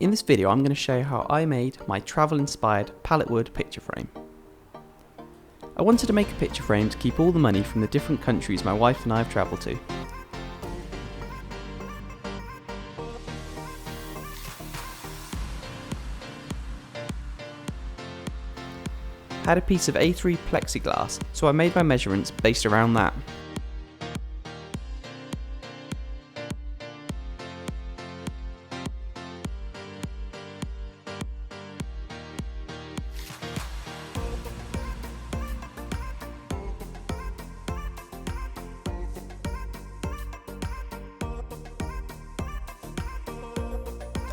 In this video I'm going to show you how I made my travel inspired pallet wood picture frame. I wanted to make a picture frame to keep all the money from the different countries my wife and I have travelled to. I had a piece of A3 plexiglass, so I made my measurements based around that.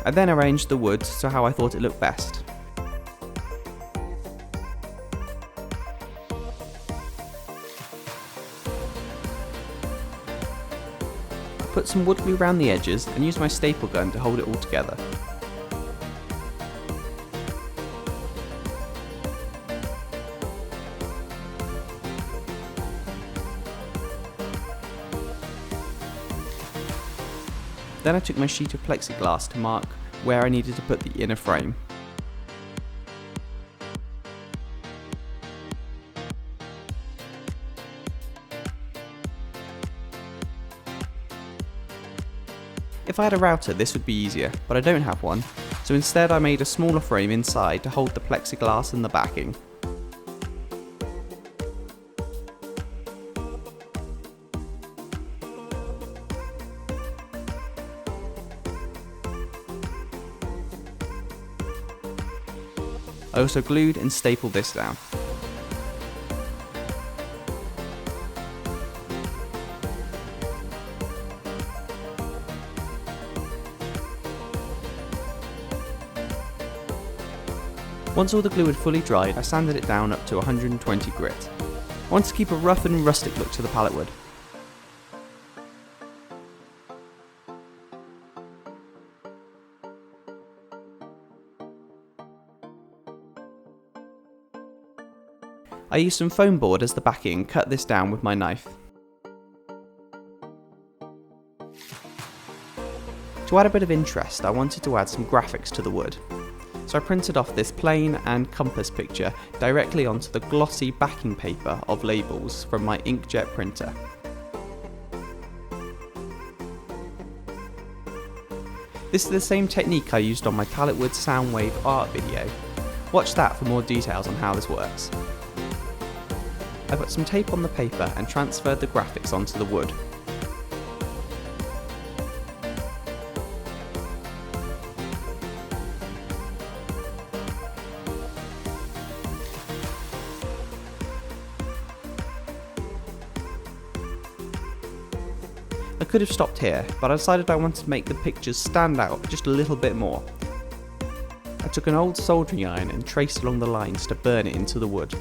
I then arranged the wood to how I thought it looked best. I put some wood glue around the edges and used my staple gun to hold it all together. Then I took my sheet of plexiglass to mark where I needed to put the inner frame. If I had a router, this would be easier, but I don't have one, so instead I made a smaller frame inside to hold the plexiglass and the backing. I also glued and stapled this down. Once all the glue had fully dried, I sanded it down up to 120 grit. I wanted to keep a rough and rustic look to the pallet wood. I used some foam board as the backing and cut this down with my knife. To add a bit of interest, I wanted to add some graphics to the wood. So I printed off this plane and compass picture directly onto the glossy backing paper of labels from my inkjet printer. This is the same technique I used on my Pallet Wood Soundwave art video. Watch that for more details on how this works. I put some tape on the paper and transferred the graphics onto the wood. I could have stopped here, but I decided I wanted to make the pictures stand out just a little bit more. I took an old soldering iron and traced along the lines to burn it into the wood.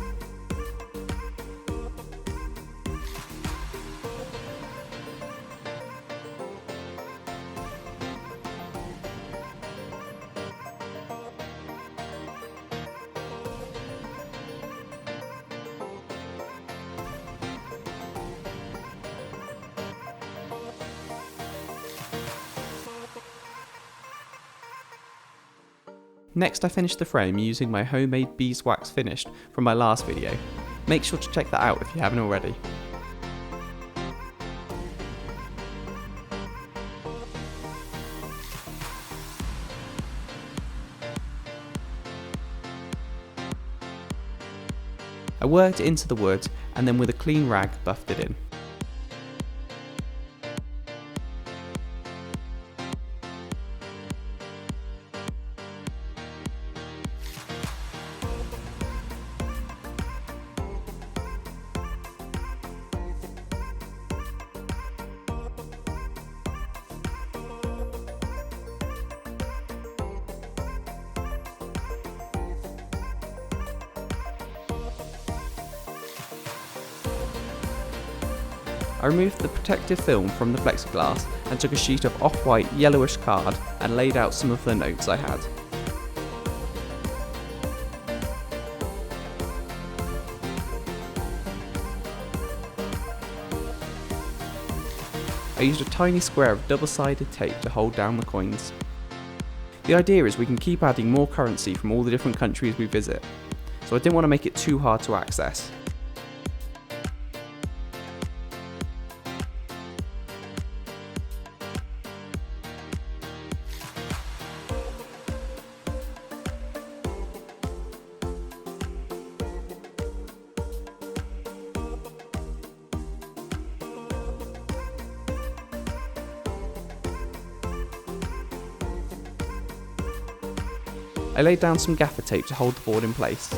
Next I finished the frame using my homemade beeswax finish from my last video. Make sure to check that out if you haven't already. I worked it into the wood and then with a clean rag buffed it in. I removed the protective film from the plexiglass and took a sheet of off-white yellowish card and laid out some of the notes I had. I used a tiny square of double-sided tape to hold down the coins. The idea is we can keep adding more currency from all the different countries we visit, so I didn't want to make it too hard to access. I laid down some gaffer tape to hold the board in place.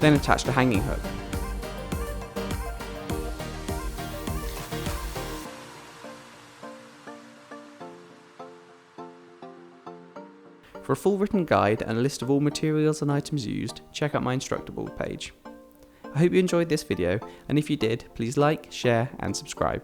Then attached a hanging hook. For a full written guide and a list of all materials and items used, check out my instructor board page. I hope you enjoyed this video, and if you did, please like, share and subscribe.